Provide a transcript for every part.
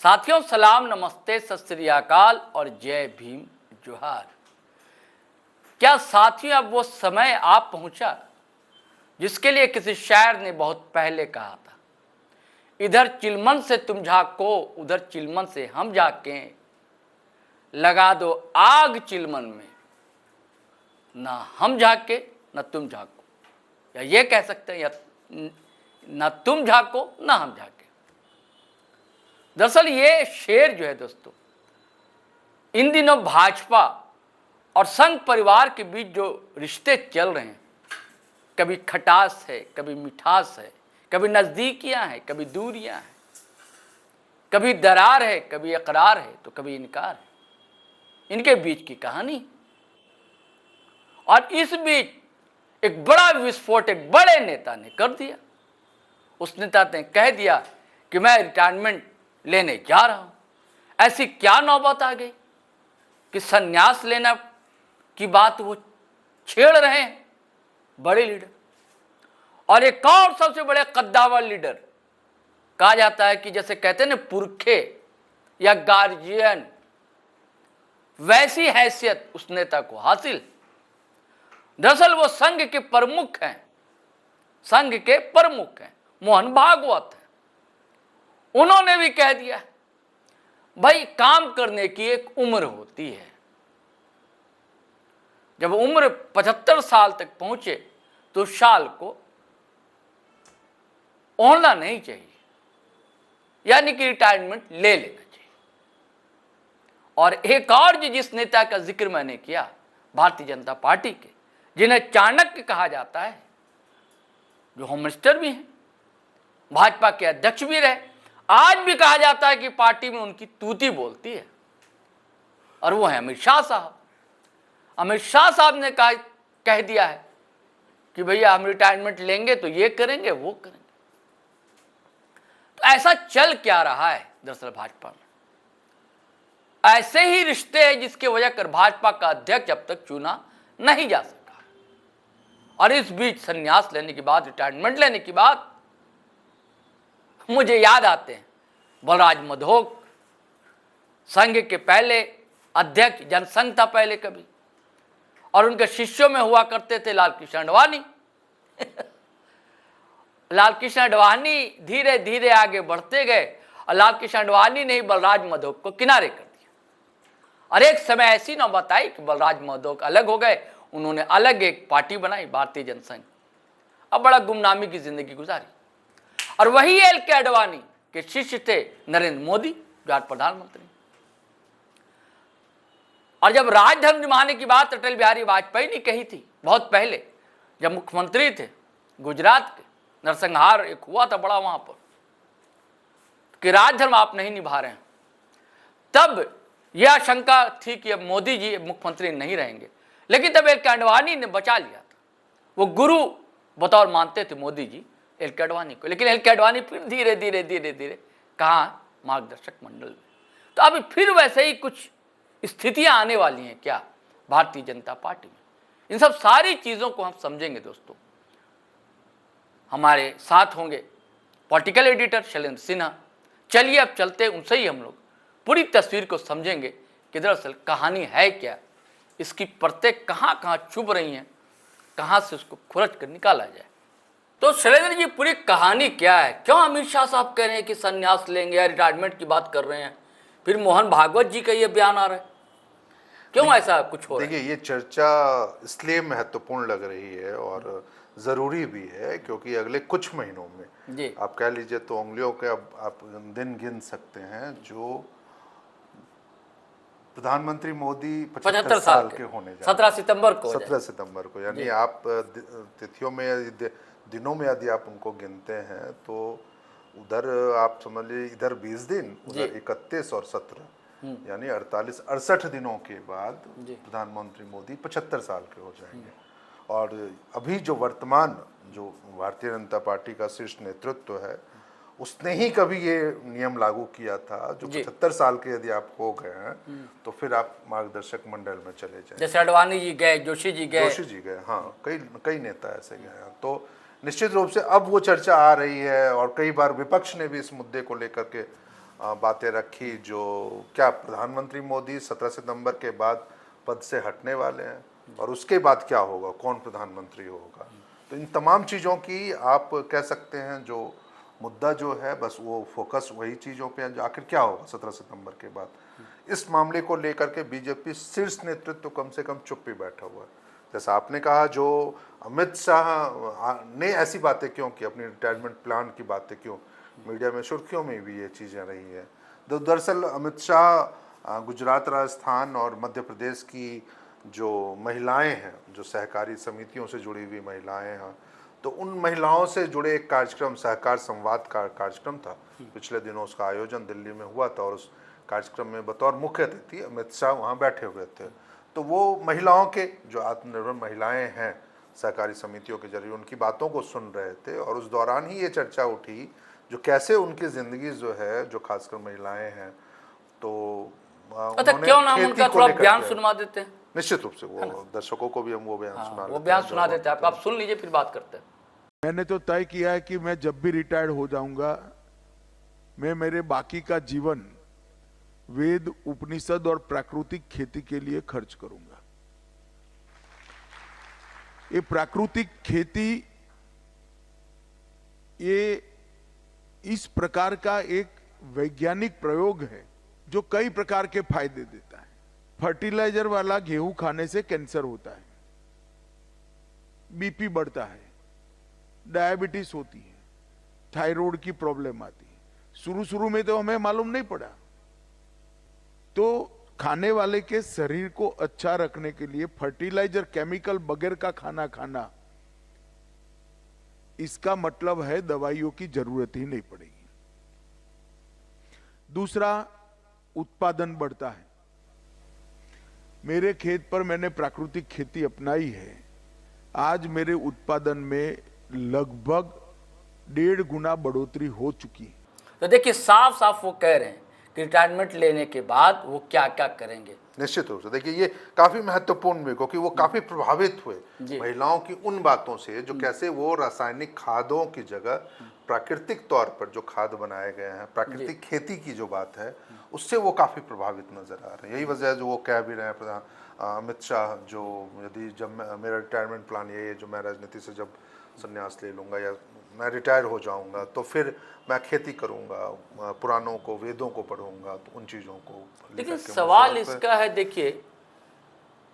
साथियों सलाम, नमस्ते, सत श्री अकाल और जय भीम जोहार। क्या साथियों अब वो समय आ पहुंचा जिसके लिए किसी शायर ने बहुत पहले कहा था, इधर चिलमन से तुम झाँको उधर चिलमन से हम झाँकें, लगा दो आग चिलमन में, ना हम झाँके ना तुम झाँको। या ये कह सकते हैं, या ना तुम झाँको ना हम झाँके। दरअसल ये शेर जो है दोस्तों, इन दिनों भाजपा और संघ परिवार के बीच जो रिश्ते चल रहे हैं, कभी खटास है, कभी मिठास है, कभी नज़दीकियां हैं, कभी दूरियां हैं, कभी दरार है, कभी इकरार है, तो कभी इनकार है, इनके बीच की कहानी। और इस बीच एक बड़ा विस्फोट एक बड़े नेता ने कर दिया। उस नेता ने कह दिया कि मैं रिटायरमेंट लेने जा रहा हूं। ऐसी क्या नौबत आ गई कि संन्यास लेना की बात वो छेड़ रहे हैं बड़े लीडर। और एक और सबसे बड़े कद्दावर लीडर, कहा जाता है कि जैसे कहते हैं ना पुरखे या गार्जियन, वैसी हैसियत उस नेता को हासिल। दरअसल वो संघ के प्रमुख हैं, संघ के प्रमुख हैं, मोहन भागवत हैं। उन्होंने भी कह दिया भाई काम करने की एक उम्र होती है, जब उम्र 75 साल तक पहुंचे तो शाल को ओढ़ना नहीं चाहिए, यानी कि रिटायरमेंट ले लेना चाहिए। और एक और जिस नेता का जिक्र मैंने किया, भारतीय जनता पार्टी के, जिन्हें चाणक्य कहा जाता है, जो होम मिनिस्टर भी हैं, भाजपा के अध्यक्ष भी रहे, आज भी कहा जाता है कि पार्टी में उनकी तूती बोलती है, और वो है अमित शाह साहब। अमित शाह साहब ने कह दिया है कि भैया हम रिटायरमेंट लेंगे तो ये करेंगे वो करेंगे। तो ऐसा चल क्या रहा है दरअसल भाजपा में? ऐसे ही रिश्ते हैं जिसकी वजह कर भाजपा का अध्यक्ष अब तक चुना नहीं जा सका। और इस बीच संन्यास लेने के बाद, रिटायरमेंट लेने के बाद, मुझे याद आते हैं बलराज मधोक, संघ के पहले अध्यक्ष, जनसंघ था पहले कभी, और उनके शिष्यों में हुआ करते थे लाल कृष्ण आडवाणी। लाल कृष्ण आडवाणी धीरे धीरे आगे बढ़ते गए और लाल कृष्ण आडवाणी ने ही बलराज मधोक को किनारे कर दिया। और एक समय ऐसी नौबत आई कि बलराज मधोक अलग हो गए, उन्होंने अलग एक पार्टी बनाई, भारतीय जनसंघ। अब बड़ा गुमनामी की जिंदगी गुजारी। और वही एल के आडवाणी के शिष्य थे नरेंद्र मोदी, जो आज प्रधानमंत्री। और जब राजधर्म जमाने की बात अटल बिहारी वाजपेयी ने कही थी बहुत पहले, जब मुख्यमंत्री थे गुजरात के, नरसंहार एक हुआ था बड़ा वहां पर, कि राजधर्म आप नहीं निभा रहे हैं, तब यह आशंका थी कि अब मोदी जी मुख्यमंत्री नहीं रहेंगे। लेकिन तब एल के आडवाणी ने बचा लिया था। वो गुरु बतौर मानते थे मोदी जी एल के आडवाणी को, लेकिन एल के आडवाणी फिर धीरे धीरे धीरे धीरे कहाँ, मार्गदर्शक मंडल में। तो अभी फिर वैसे ही कुछ स्थितियां आने वाली हैं क्या भारतीय जनता पार्टी में? इन सब सारी चीज़ों को हम समझेंगे दोस्तों। हमारे साथ होंगे पॉलिटिकल एडिटर शैलेंद्र सिन्हा। चलिए अब चलते हैं, उनसे ही हम लोग पूरी तस्वीर को समझेंगे कि दरअसल कहानी है क्या, इसकी परतें कहाँ कहाँ छुप रही हैं, कहाँ से उसको खुरच कर निकाला जाए। तो शैलेंद्र जी, पूरी कहानी क्या है? क्यों अमित शाह साहब कह रहे हैं कि संन्यास लेंगे या रिटायरमेंट की बात कर रहे हैं, फिर मोहन भागवत जी का ये बयान आ रहा है, क्यों ऐसा कुछ हो रहा है? देखिए, ये चर्चा इसलिए महत्वपूर्ण लग रही है और ज़रूरी भी है क्योंकि अगले कुछ महीनों में जी, आप कह लीजिए तो उंगलियों के अब आप दिन गिन सकते हैं जो प्रधानमंत्री मोदी 75 साल के होने जा 17 सितंबर को 17 सितंबर को, यानी आप तिथियों में यदि दिनों में यदि आप उनको गिनते हैं तो उधर आप समझ लीजिए, इधर 20 दिन, उधर 31 और 17, यानी 68 दिनों के बाद प्रधानमंत्री मोदी 75 साल के हो जाएंगे। और अभी जो वर्तमान जो भारतीय जनता पार्टी का शीर्ष नेतृत्व है, उसने ही कभी ये नियम लागू किया था, जो 75 साल के यदि आप हो गए हैं तो फिर आप मार्गदर्शक मंडल में चले जाएं। जैसे आडवाणी जी गए, जोशी जी गए, हाँ, कई नेता ऐसे गए हैं। तो निश्चित रूप से अब वो चर्चा आ रही है और कई बार विपक्ष ने भी इस मुद्दे को लेकर के बातें रखी, जो क्या प्रधानमंत्री मोदी 17 सितंबर के बाद पद से हटने वाले हैं और उसके बाद क्या होगा, कौन प्रधानमंत्री होगा। तो इन तमाम चीज़ों की आप कह सकते हैं जो मुद्दा जो है बस वो फोकस वही चीज़ों पे है, जो आखिर क्या होगा 17 सितंबर के बाद। इस मामले को लेकर के बीजेपी शीर्ष नेतृत्व कम से कम चुप ही बैठा हुआ है। जैसा आपने कहा, जो अमित शाह ने ऐसी बातें क्यों की, अपनी रिटायरमेंट प्लान की बातें क्यों, मीडिया में सुर्खियों में भी ये चीज़ें रही हैं। दरअसल अमित शाह गुजरात, राजस्थान और मध्य प्रदेश की जो महिलाएं हैं, जो सहकारी समितियों से जुड़ी हुई महिलाएं हैं, तो उन महिलाओं से जुड़े एक कार्यक्रम, सहकार संवाद का कार्यक्रम था, पिछले दिनों उसका आयोजन दिल्ली में हुआ था और उस कार्यक्रम में बतौर मुख्य अतिथि अमित शाह वहाँ बैठे हुए थे। तो वो महिलाओं के, जो आत्मनिर्भर महिलाएं हैं सहकारी समितियों के जरिए, उनकी बातों को सुन रहे थे और उस दौरान ही ये चर्चा उठी जो कैसे उनकी ज़िंदगी जो है, जो खासकर महिलाएं हैं, तो अच्छा, क्यों ना हम उनका थोड़ा बयान सुनवा देते हैं। निश्चित रूप से वो दर्शकों को भी हम वो बयान सुना, वो बयान सुना देते हैं, आप सुन लीजिए फिर बात करते हैं। मैंने तो तय किया है कि मैं जब भी रिटायर्ड हो जाऊंगा, मैं मेरे बाकी का जीवन वेद, उपनिषद और प्राकृतिक खेती के लिए खर्च करूंगा। ये प्राकृतिक खेती ये इस प्रकार का एक वैज्ञानिक प्रयोग है जो कई प्रकार के फायदे देता है। फर्टिलाइजर वाला गेहूं खाने से कैंसर होता है, बीपी बढ़ता है, डायबिटीज होती है, थायराइड की प्रॉब्लम आती है। शुरू शुरू में तो हमें मालूम नहीं पड़ा। तो खाने वाले के शरीर को अच्छा रखने के लिए फर्टिलाइजर, केमिकल बगैर का खाना खाना, इसका मतलब है दवाइयों की जरूरत ही नहीं पड़ेगी। दूसरा, उत्पादन बढ़ता है। मेरे खेत पर मैंने प्राकृतिक खेती अपनाई है। आज मेरे उत्पादन में लगभग 1.5 गुना बढ़ोतरी हो चुकी है। तो देखिए, साफ साफ वो कह रहे हैं कि रिटायरमेंट लेने के बाद वो क्या क्या करेंगे। निश्चित रूप से देखिए, ये काफी महत्वपूर्ण भी, क्योंकि वो काफी प्रभावित हुए महिलाओं की उन बातों से, जो कैसे वो रासायनिक खादों की जगह प्राकृतिक तौर पर जो खाद बनाए गए हैं, प्राकृतिक खेती की जो बात है, उससे वो काफी प्रभावित नजर आ रहे हैं। यही वजह है जो वो कह भी रहे हैं प्रधान अमित शाह, जो यदि जब मेरा रिटायरमेंट प्लान यही है, जो मैं राजनीति से जब संन्यास ले लूंगा या मैं रिटायर हो जाऊंगा तो फिर मैं खेती करूंगा, पुराणों को, वेदों को पढ़ूंगा, तो उन चीज़ों को। लेकिन सवाल इसका है, देखिए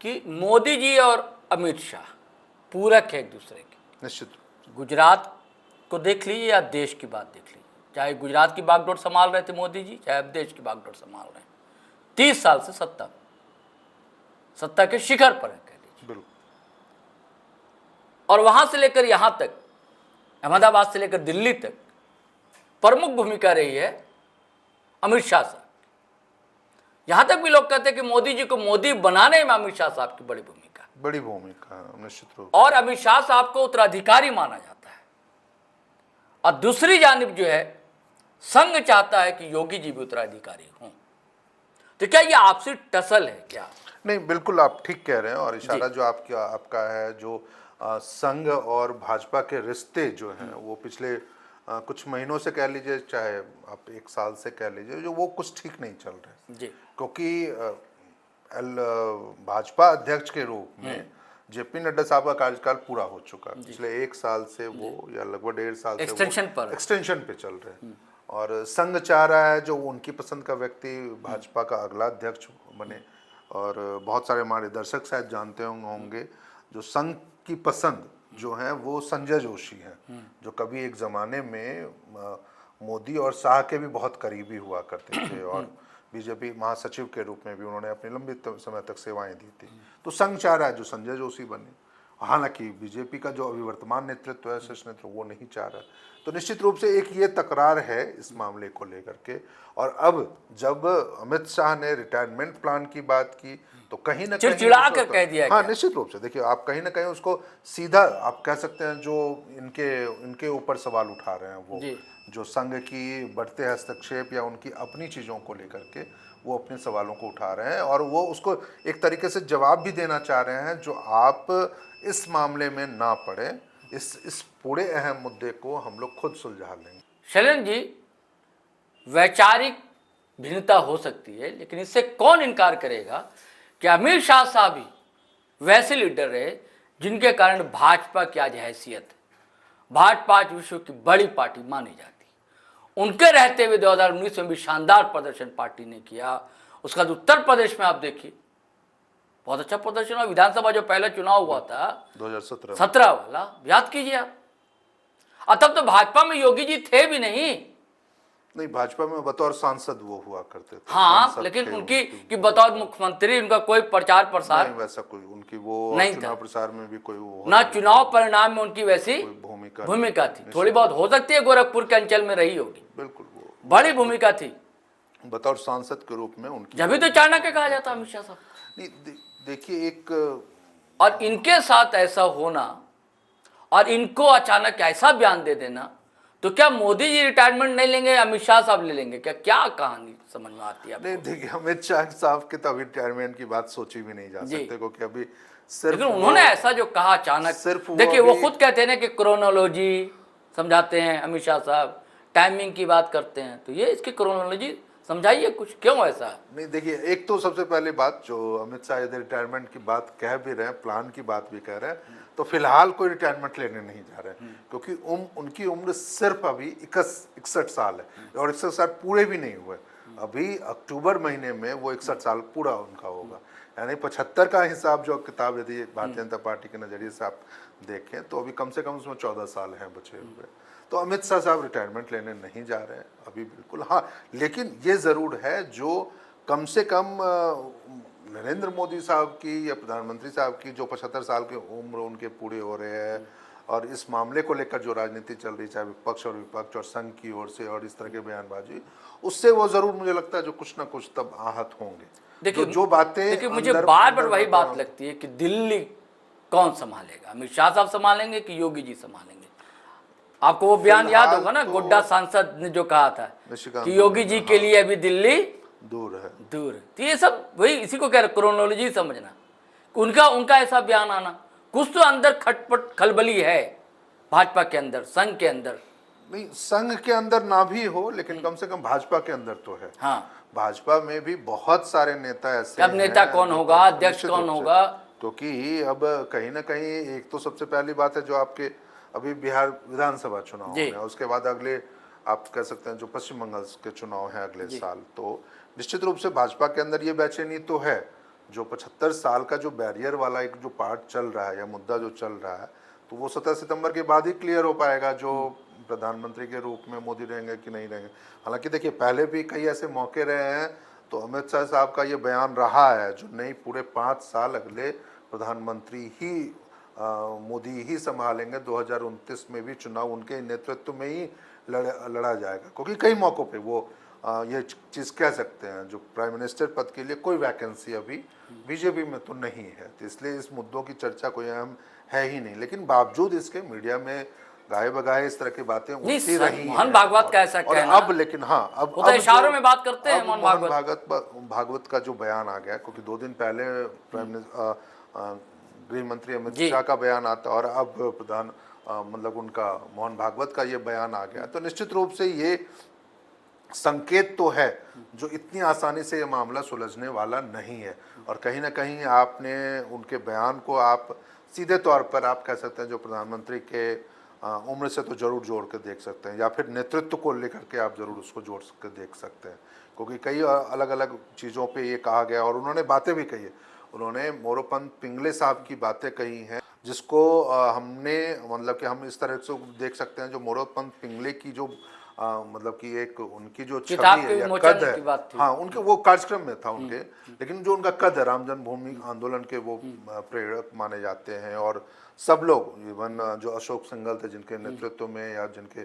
कि मोदी जी और अमित शाह पूरक है एक दूसरे के। निश्चित। गुजरात को देख लीजिए या देश की बात देख लीजिए, चाहे गुजरात की बागडोर संभाल रहे थे मोदी जी, चाहे अब देश की बागडोर संभाल रहे हैं। 30 साल से सत्ता के शिखर पर है, कह लीजिए। बिल्कुल। और वहां से लेकर यहां तक, अहमदाबाद से लेकर दिल्ली तक प्रमुख भूमिका रही है अमित शाह साहब। यहां तक भी लोग कहते हैं कि मोदी जी को मोदी बनाने में अमित शाह साहब की बड़ी भूमिका, निश्चित रूप। और अमित शाह साहब को उत्तराधिकारी माना जाता है। और दूसरी जानिब जो है, संघ चाहता है कि योगी जी भी उत्तराधिकारी हों। तो क्या ये आपसी टसल है क्या? नहीं, बिल्कुल आप ठीक कह रहे हैं। और इशारा जो आपका है, जो संघ और भाजपा के रिश्ते जो हैं, वो पिछले कुछ महीनों से कह लीजिए, चाहे आप 1 साल से कह लीजिए, जो वो कुछ ठीक नहीं चल रहे जी। क्योंकि भाजपा अध्यक्ष के रूप में जेपी नड्डा साहब का कार्यकाल पूरा हो चुका है। पिछले 1 साल से वो, या लगभग 1.5 साल से एक्सटेंशन पे चल रहे हैं। और संघ चाह रहा है जो उनकी पसंद का व्यक्ति भाजपा का अगला अध्यक्ष बने। और बहुत सारे हमारे दर्शक शायद जानते होंगे, जो संघ की पसंद जो है वो संजय जोशी हैं, जो कभी एक ज़माने में मोदी और शाह के भी बहुत करीबी हुआ करते थे और बीजेपी महासचिव के रूप में भी उन्होंने अपनी लंबी समय तक सेवाएं दी थी। तो संघ चाह रहा है जो संजय जोशी बने। हालांकि बीजेपी का जो अभी वर्तमान नेतृत्व है, शीर्ष नेतृत्व, वो नहीं चाह रहा। तो निश्चित रूप से एक ये तकरार है इस मामले को लेकर के। और अब जब अमित शाह ने रिटायरमेंट प्लान की बात की तो कहीं ना कहीं चिड़चिड़ा कर कह दिया। हाँ, निश्चित रूप से देखिए, आप कहीं ना कहीं उसको सीधा आप कह सकते हैं, जो इनके ऊपर सवाल उठा रहे हैं, वो जो संघ की बढ़ते हस्तक्षेप या उनकी अपनी चीज़ों को लेकर के वो अपने सवालों को उठा रहे हैं और वो उसको एक तरीके से जवाब भी देना चाह रहे हैं, जो आप इस मामले में ना पड़े, इस पूरे अहम मुद्दे को हम लोग खुद सुलझा लेंगे। शैलेंद्र जी, वैचारिक भिन्नता हो सकती है, लेकिन इससे कौन इनकार करेगा कि अमित शाह साहब ही वैसे लीडर रहे जिनके कारण भाजपा की आज हैसियत है। भाजपा आज विश्व की बड़ी पार्टी मानी जाती है। उनके रहते हुए 2019 में भी शानदार प्रदर्शन पार्टी ने किया। उसके बाद उत्तर प्रदेश में आप देखिए बहुत अच्छा प्रदर्शन हुआ। विधानसभा जो पहला चुनाव हुआ था 2017 वाला, याद कीजिए आप। और तब तो भाजपा में योगी जी थे भी नहीं, भाजपा में बतौर सांसद वो हुआ करते थे। हाँ, लेकिन उनकी कि बतौर मुख्यमंत्री उनका कोई प्रचार प्रसार नहीं, वैसा कोई उनकी वो नहीं चुनाव था। प्रसार में भी कोई वो ना चुनाव परिणाम में उनकी वैसी भूमिका भूमिका थी। थोड़ी बहुत हो सकती है गोरखपुर के अंचल में रही होगी, बिल्कुल वो बड़ी भूमिका थी। बतौर सांसद के रूप में उनकी जब भी तो चाणक्य कहा जाता अमित शाह साहब। नहीं, देखिए एक और इनके साथ ऐसा होना और इनको अचानक ऐसा बयान दे देना, तो क्या मोदी जी रिटायरमेंट नहीं लेंगे, अमित शाह साहब ले लेंगे क्या कहानी समझ में आती है? नहीं, देखिए अमित शाह साहब के तो अभी रिटायरमेंट की बात सोची भी नहीं जा सकते, क्योंकि अभी सिर्फ लेकिन उन्होंने ऐसा जो कहा अचानक, सिर्फ देखिए वो खुद कहते हैं ना कि क्रोनोलॉजी समझाते हैं अमित शाह साहब, टाइमिंग की बात करते हैं, तो ये इसकी क्रोनोलॉजी समझाइए कुछ, क्यों ऐसा? नहीं, देखिए एक तो सबसे पहले बात जो अमित शाह यदि रिटायरमेंट की बात कह भी रहे हैं, प्लान की बात भी कह रहे हैं, तो फिलहाल कोई रिटायरमेंट लेने नहीं जा रहे हैं, क्योंकि उनकी उम्र सिर्फ अभी 61 साल है और 61 साल पूरे भी नहीं हुए। अभी अक्टूबर महीने में वो 61 साल पूरा उनका होगा, यानी 75 का हिसाब जो किताब यदि भारतीय जनता पार्टी के नज़रिए से आप देखें तो अभी कम से कम उसमें 14 साल हैं बचे हुए। तो अमित शाह साहब रिटायरमेंट लेने नहीं जा रहे हैं अभी, बिल्कुल। हाँ, लेकिन ये ज़रूर है जो कम से कम नरेंद्र मोदी साहब की या प्रधानमंत्री साहब की जो 75 साल की उम्र उनके पूरे हो रहे हैं, और इस मामले को लेकर जो राजनीति चल रही, चाहे विपक्ष और विपक्ष और संघ की ओर से और इस तरह के बयानबाजी, उससे वो ज़रूर मुझे लगता है जो कुछ ना कुछ तब आहत होंगे। देखिए जो बातें, देखिए मुझे बार बार वही बात लगती है कि दिल्ली कौन संभालेगा, अमित शाह साहब संभालेंगे कि योगी जी संभालेंगे? आपको वो बयान याद होगा ना, गोड्डा सांसद ने जो कहा था कि योगी जी के लिए अभी दिल्ली दूर है। तो ये सब वही इसी को कह रहे क्रोनोलॉजी समझना, उनका ऐसा बयान आना, कुछ तो अंदर खटपट खलबली है भाजपा के अंदर, संघ के अंदर। नहीं, संघ के अंदर ना भी हो, लेकिन कम से कम भाजपा के अंदर तो है। हाँ, भाजपा में भी बहुत सारे नेता ऐसे हैं। अब नेता कौन होगा, अध्यक्ष कौन होगा? क्योंकि अब कहीं ना कहीं एक तो सबसे पहली बात है जो आपके अभी बिहार विधानसभा चुनाव है, उसके बाद अगले आप कह सकते हैं जो पश्चिम बंगाल के चुनाव हैं अगले साल, तो निश्चित रूप से भाजपा के अंदर ये बेचैनी तो है। जो 75 साल का जो बैरियर वाला एक जो पार्ट चल रहा है या मुद्दा जो चल रहा है, तो वो 17 सितंबर के बाद ही क्लियर हो पाएगा जो प्रधानमंत्री के रूप में मोदी रहेंगे कि नहीं रहेंगे। हालांकि देखिए पहले भी कई ऐसे मौके रहे हैं, तो अमित शाह साहब का ये बयान रहा है जो नहीं पूरे 5 साल अगले प्रधानमंत्री ही मोदी ही संभालेंगे, 2029 में भी चुनाव उनके नेतृत्व में ही लड़ा जाएगा, क्योंकि कई मौक़ों पे वो ये चीज़ कह सकते हैं जो प्राइम मिनिस्टर पद के लिए कोई वैकेंसी अभी बीजेपी में तो नहीं है, तो इसलिए इस मुद्दों की चर्चा कोई अहम है ही नहीं। लेकिन बावजूद इसके मीडिया में गाए बगाए इस तरह की बातें उठती रही हैं। मोहन भागवत का ऐसा कहना, अब लेकिन हाँ, अब इशारों में बात करते हैं मोहन भागवत का जो बयान आ गया, क्योंकि 2 दिन पहले गृह मंत्री अमित शाह का बयान आता और अब मतलब उनका मोहन भागवत का ये बयान आ गया, तो निश्चित रूप से ये संकेत तो है जो इतनी आसानी से ये मामला सुलझने वाला नहीं है। और कहीं ना कहीं आपने उनके बयान को आप सीधे तौर पर आप कह सकते हैं जो प्रधानमंत्री के उम्र से तो जरूर जोड़ के देख सकते हैं, या फिर नेतृत्व को लेकर के आप जरूर उसको जोड़ के देख सकते हैं, क्योंकि कई अलग अलग चीज़ों पे ये कहा गया और उन्होंने बातें भी कही है। उन्होंने मोरोपंत पिंगले साहब की बातें कही हैं, जिसको हमने मतलब कि हम इस तरह से देख सकते हैं जो मोरोपंत पिंगले की जो मतलब कि एक उनकी जो छवि है या कद है, हाँ उनके वो कार्यक्रम में था उनके, लेकिन जो उनका कद है, राम जन्मभूमि आंदोलन के वो प्रेरक माने जाते हैं, और सब लोग इवन जो अशोक सिंघल थे जिनके नेतृत्व में या जिनके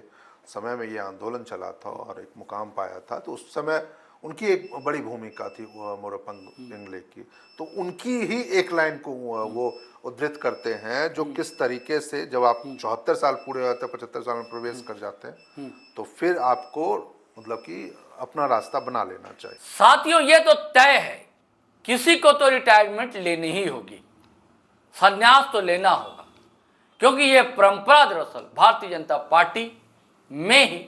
समय में ये आंदोलन चला था और एक मुकाम पाया था, तो उस समय उनकी एक बड़ी भूमिका थी मोरोपंत पिंगले की। तो उनकी ही एक लाइन को वो उद्धृत करते हैं जो किस तरीके से जब आप 74 साल पूरे हो जाते हैं, 75 साल में प्रवेश कर जाते हैं, तो फिर आपको मतलब कि अपना रास्ता बना लेना चाहिए। साथियों, ये तो तय है किसी को तो रिटायरमेंट लेनी ही होगी, संन्यास तो लेना होगा, क्योंकि ये परंपरा दरअसल भारतीय जनता पार्टी में ही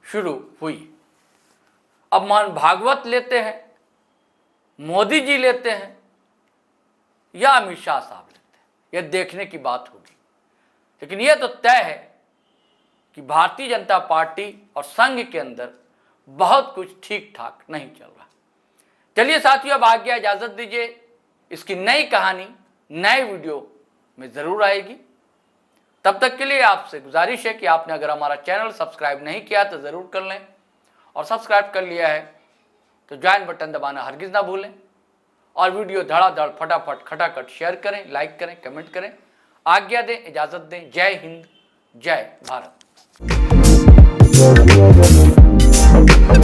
शुरू हुई अब मोहन भागवत लेते हैं, मोदी जी लेते हैं या अमित शाह साहब लेते हैं, यह देखने की बात होगी। लेकिन यह तो तय है कि भारतीय जनता पार्टी और संघ के अंदर बहुत कुछ ठीक ठाक नहीं चल रहा। चलिए साथियों, अब आज्ञा इजाजत दीजिए। इसकी नई कहानी नए वीडियो में जरूर आएगी। तब तक के लिए आपसे गुजारिश है कि आपने अगर हमारा चैनल सब्सक्राइब नहीं किया तो जरूर कर लें, और सब्सक्राइब कर लिया है तो ज्वाइन बटन दबाना हरगिज ना भूलें, और वीडियो धड़ाधड़ फटाफट खटाखट शेयर करें, लाइक करें, कमेंट करें। आज्ञा दें, इजाजत दें। जय हिंद, जय भारत।